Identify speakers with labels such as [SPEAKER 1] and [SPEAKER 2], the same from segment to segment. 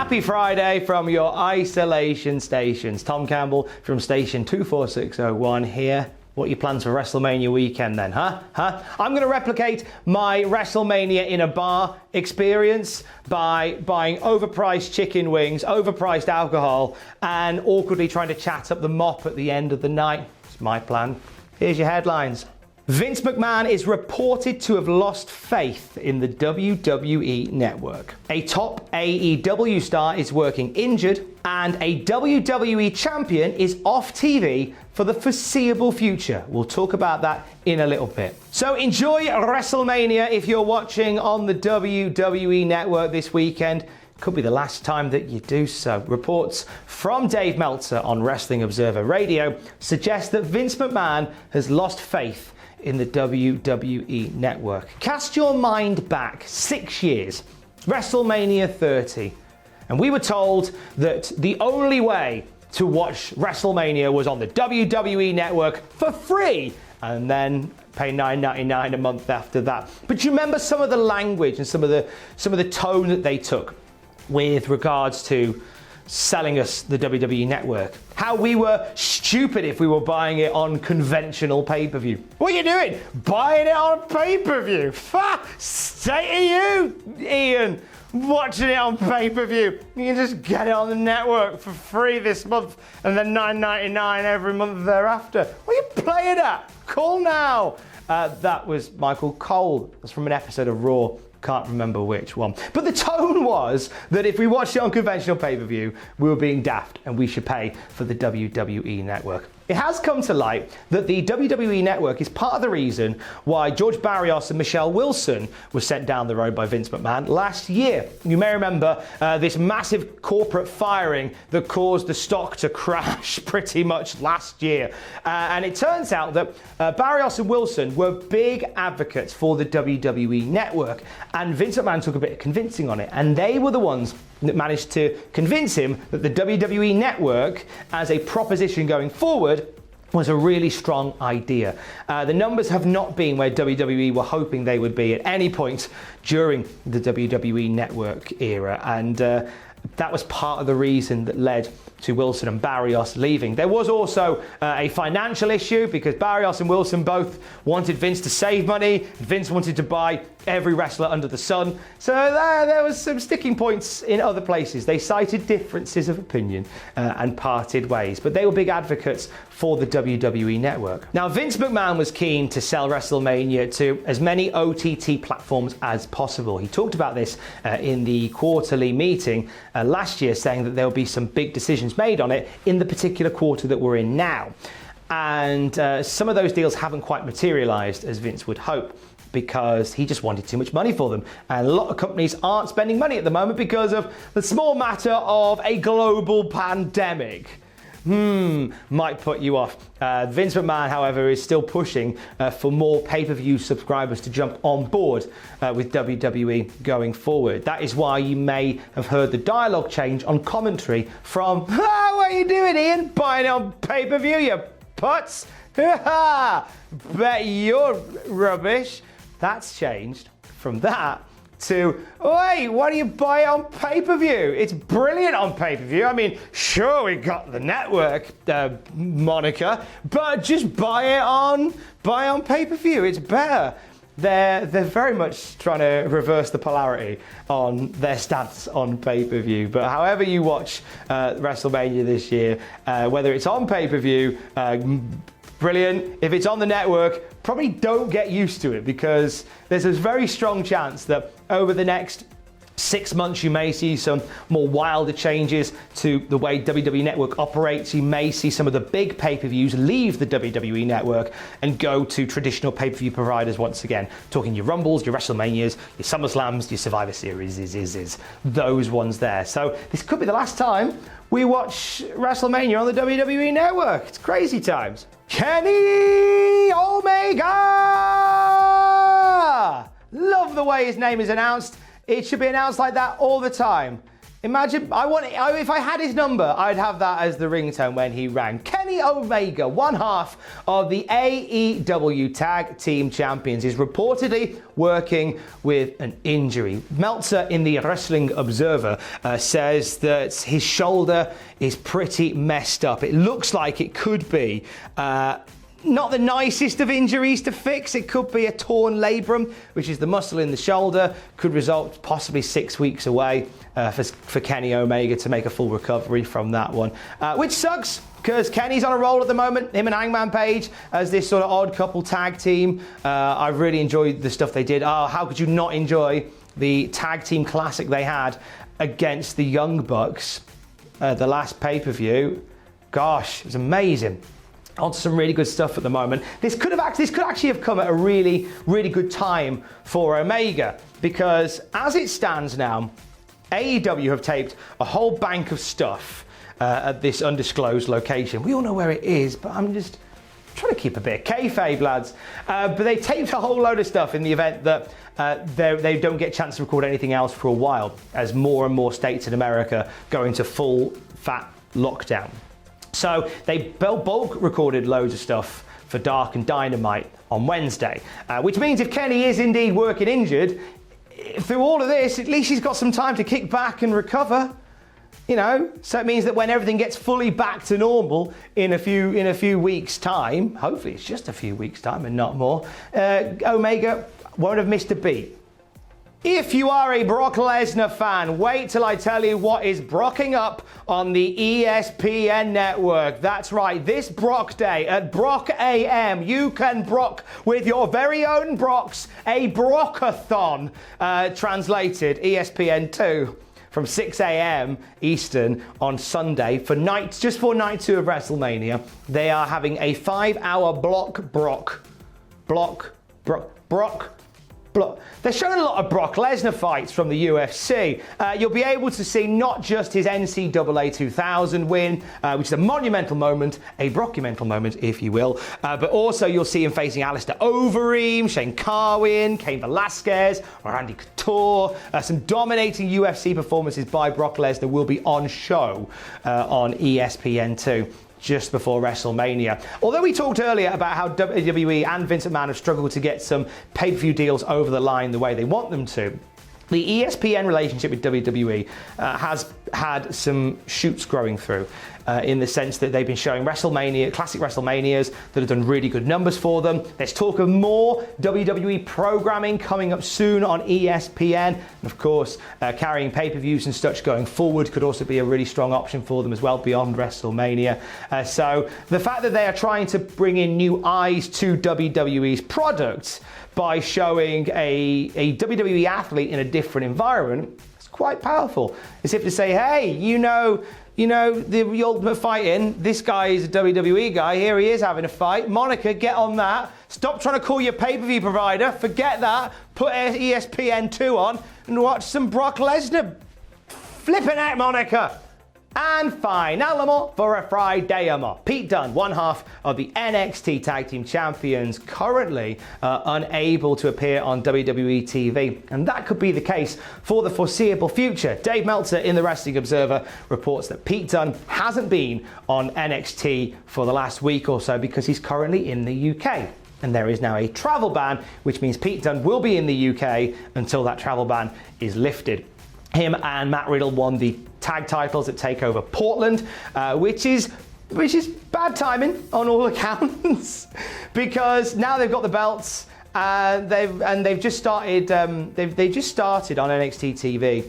[SPEAKER 1] Happy Friday from your isolation stations. Tom Campbell from station 24601 here. What are your plans for WrestleMania weekend then, huh? I'm going to replicate my WrestleMania in a bar experience by buying overpriced chicken wings, overpriced alcohol, and awkwardly trying to chat up the mop at the end of the night. It's my plan. Here's your headlines. Vince McMahon is reported to have lost faith in the WWE Network. A top AEW star is working injured, and a WWE champion is off TV for the foreseeable future. We'll talk about that in a little bit. So enjoy WrestleMania if you're watching on the WWE Network this weekend. Could be the last time that you do so. Reports from Dave Meltzer on Wrestling Observer Radio suggest that Vince McMahon has lost faith in the WWE Network. Cast your mind back 6 years, WrestleMania 30, and we were told that the only way to watch WrestleMania was on the WWE Network for free, and then pay $9.99 a month after that. But do you remember some of the language and some of the tone that they took with regards to selling us the WWE Network? How we were stupid if we were buying it on conventional pay-per-view. What are you doing? Buying it on pay-per-view? Say to you, Ian, watching it on pay-per-view. You can just get it on the network for free this month and then $9.99 every month thereafter. What are you playing at? Call now. That was Michael Cole. That's from an episode of Raw. Can't remember which one. But the tone was that if we watched it on conventional pay-per-view, we were being daft and we should pay for the WWE Network. It has come to light that the WWE Network is part of the reason why George Barrios and Michelle Wilson were sent down the road by Vince McMahon last year. You may remember this massive corporate firing that caused the stock to crash pretty much last year. And it turns out that Barrios and Wilson were big advocates for the WWE Network, and Vince McMahon took a bit of convincing on it, and they were the ones that managed to convince him that the WWE Network as a proposition going forward was a really strong idea. The numbers have not been where WWE were hoping they would be at any point during the WWE Network era, and that was part of the reason that led to Wilson and Barrios leaving. There was also a financial issue because Barrios and Wilson both wanted Vince to save money. Vince wanted to buy every wrestler under the sun. So there was some sticking points in other places. They cited differences of opinion and parted ways, but they were big advocates for the WWE Network. Now, Vince McMahon was keen to sell WrestleMania to as many OTT platforms as possible. He talked about this in the quarterly meeting last year, saying that there will be some big decisions made on it in the particular quarter that we're in now. And some of those deals haven't quite materialized as Vince would hope, because he just wanted too much money for them. And a lot of companies aren't spending money at the moment because of the small matter of a global pandemic. Might put you off. Vince McMahon, however, is still pushing for more pay-per-view subscribers to jump on board with WWE going forward. That is why you may have heard the dialogue change on commentary from, what are you doing, Ian? Buying it on pay-per-view, you putz? Bet you're rubbish. That's changed from that to, wait, why do you buy it on pay-per-view? It's brilliant on pay-per-view. I mean, sure, we got the network moniker, but just buy it on pay-per-view. It's better. They're very much trying to reverse the polarity on their stance on pay-per-view. But however you watch WrestleMania this year, whether it's on pay-per-view, brilliant. If it's on the network, probably don't get used to it, because there's a very strong chance that over the next 6 months you may see some more wilder changes to the way WWE Network operates. You may see some of the big pay-per-views leave the WWE Network and go to traditional pay-per-view providers once again. Talking your Rumbles, your WrestleManias, your SummerSlams, your Survivor Series, those ones there. So this could be the last time we watch WrestleMania on the WWE Network. It's crazy times. Kenny Omega! Love the way his name is announced. It should be announced like that all the time. Imagine, if I had his number, I'd have that as the ringtone when he rang. Kenny Omega, one half of the AEW Tag Team Champions, is reportedly working with an injury. Meltzer in the Wrestling Observer says that his shoulder is pretty messed up. It looks like it could be not the nicest of injuries to fix. It could be a torn labrum, which is the muscle in the shoulder. Could result possibly 6 weeks away for Kenny Omega to make a full recovery from that one, which sucks because Kenny's on a roll at the moment. Him and Hangman Page as this sort of odd couple tag team. I really enjoyed the stuff they did. Oh, how could you not enjoy the tag team classic they had against the Young Bucks, the last pay-per-view? Gosh, it was amazing. On to some really good stuff at the moment. This could actually have come at a really, really good time for Omega, because as it stands now, AEW have taped a whole bank of stuff at this undisclosed location. We all know where it is, but I'm just trying to keep a bit of kayfabe, lads. But they taped a whole load of stuff in the event that they don't get a chance to record anything else for a while, as more and more states in America go into full fat lockdown. So they bulk recorded loads of stuff for Dark and Dynamite on Wednesday, which means if Kenny is indeed working injured, through all of this, at least he's got some time to kick back and recover. You know, so it means that when everything gets fully back to normal in a few weeks' time, hopefully it's just a few weeks' time and not more, Omega won't have missed a beat. If you are a Brock Lesnar fan, wait till I tell you what is brocking up on the ESPN network. That's right, this Brock Day at Brock AM, you can Brock with your very own Brocks, a Brockathon, translated ESPN 2 from 6 a.m. Eastern on Sunday just for night 2 of WrestleMania. They are having a 5-hour Brock. They're showing a lot of Brock Lesnar fights from the UFC. You'll be able to see not just his NCAA 2000 win, which is a monumental moment, a Brockumental moment, if you will, but also you'll see him facing Alistair Overeem, Shane Carwin, Cain Velasquez, or Randy Couture. Some dominating UFC performances by Brock Lesnar will be on show on ESPN2. Just before WrestleMania. Although we talked earlier about how WWE and Vince McMahon have struggled to get some pay-per-view deals over the line the way they want them to, the ESPN relationship with WWE has had some shoots growing through in the sense that they've been showing classic WrestleManias that have done really good numbers for them. There's talk of more WWE programming coming up soon on ESPN. And of course, carrying pay-per-views and such going forward could also be a really strong option for them as well beyond WrestleMania. So the fact that they are trying to bring in new eyes to WWE's products by showing a WWE athlete in a different environment, it's quite powerful. It's if to say, hey, you know the Ultimate Fighting, this guy is a WWE guy, here he is having a fight. Monica, get on that. Stop trying to call your pay-per-view provider, forget that, put ESPN2 on and watch some Brock Lesnar. Flipping out, Monica. And finally, for a Friday, Pete Dunn, one half of the NXT Tag Team Champions, currently unable to appear on WWE TV. And that could be the case for the foreseeable future. Dave Meltzer in the Wrestling Observer reports that Pete Dunn hasn't been on NXT for the last week or so because he's currently in the UK. And there is now a travel ban, which means Pete Dunn will be in the UK until that travel ban is lifted. Him and Matt Riddle won the tag titles at TakeOver Portland, which is bad timing on all accounts, because now they've got the belts and they've just started they just started on NXT TV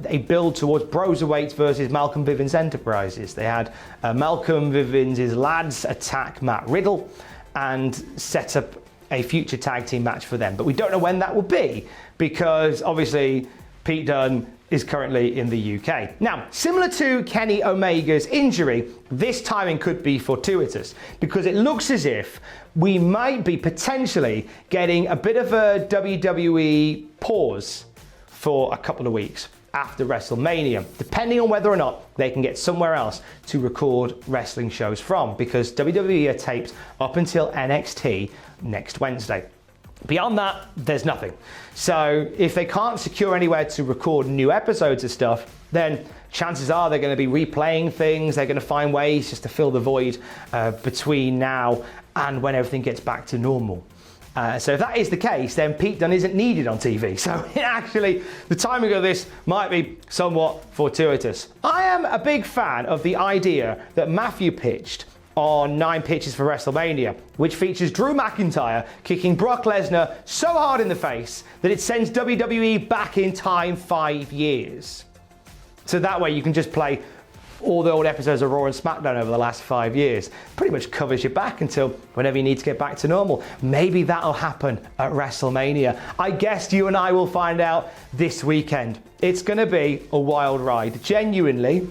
[SPEAKER 1] a build towards Broserweights versus Malcolm Bivens Enterprises. They had Malcolm Bivens' lads attack Matt Riddle and set up a future tag team match for them, but we don't know when that will be because obviously Pete Dunne is currently in the UK. Now, similar to Kenny Omega's injury, this timing could be fortuitous because it looks as if we might be potentially getting a bit of a WWE pause for a couple of weeks after WrestleMania, depending on whether or not they can get somewhere else to record wrestling shows from, because WWE are taped up until NXT next Wednesday. Beyond that, there's nothing. So if they can't secure anywhere to record new episodes of stuff, then chances are they're going to be replaying things. They're going to find ways just to fill the void between now and when everything gets back to normal. So if that is the case, then Pete Dunne isn't needed on TV. So actually, the timing of this might be somewhat fortuitous. I am a big fan of the idea that Matthew pitched on 9 Pitches for WrestleMania, which features Drew McIntyre kicking Brock Lesnar so hard in the face that it sends WWE back in time 5 years. So that way you can just play all the old episodes of Raw and SmackDown over the last 5 years. Pretty much covers you back until whenever you need to get back to normal. Maybe that'll happen at WrestleMania. I guess you and I will find out this weekend. It's going to be a wild ride. Genuinely,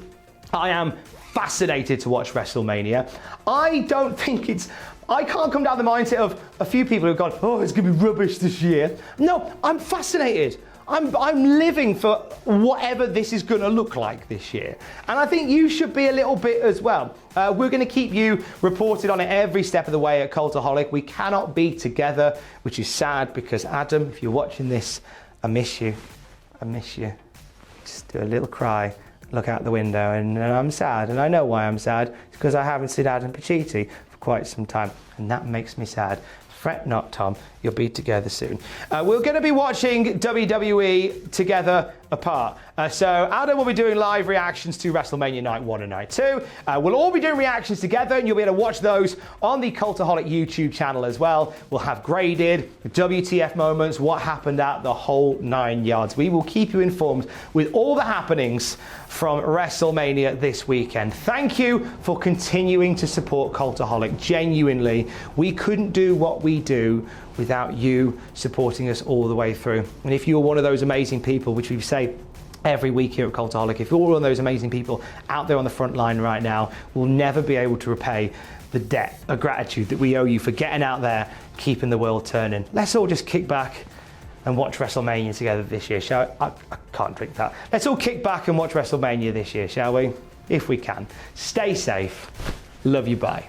[SPEAKER 1] I am fascinated to watch WrestleMania. I can't come down the mindset of a few people who've gone, oh, it's going to be rubbish this year. No, I'm fascinated. I'm living for whatever this is going to look like this year. And I think you should be a little bit as well. We're going to keep you reported on it every step of the way at Cultaholic. We cannot be together, which is sad because Adam, if you're watching this, I miss you. I miss you. Just do a little cry. Look out the window, and I'm sad, and I know why I'm sad. It's because I haven't seen Adam Pacitti for quite some time, and that makes me sad. Fret not, Tom, you'll be together soon. We're going to be watching WWE together apart. So Adam will be doing live reactions to WrestleMania Night 1 and Night 2. We'll all be doing reactions together, and you'll be able to watch those on the Cultaholic YouTube channel as well. We'll have graded, WTF moments, what happened at the whole 9 yards. We will keep you informed with all the happenings from WrestleMania this weekend. Thank you for continuing to support Cultaholic. Genuinely, we couldn't do what we do without you supporting us all the way through. And if you're one of those amazing people, which we say every week here at Cultaholic, if you're one of those amazing people out there on the front line right now, we'll never be able to repay the debt of gratitude that we owe you for getting out there, keeping the world turning. Let's all just kick back and watch WrestleMania together this year, shall we? I can't drink that. Let's all kick back and watch WrestleMania this year, shall we? If we can. Stay safe. Love you, bye.